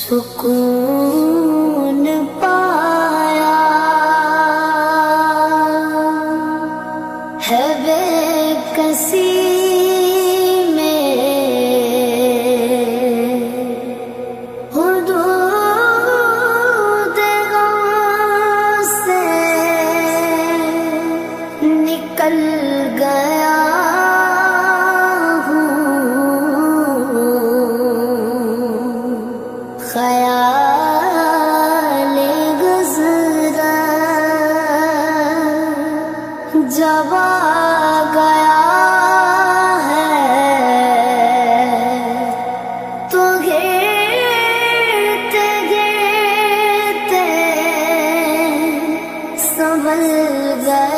سکون پایا ہے بے کسی میں حدود غم سے نکل گیا خیال گزرا جب آ گیا ہے تو گرتے گرتے سنبھل گیا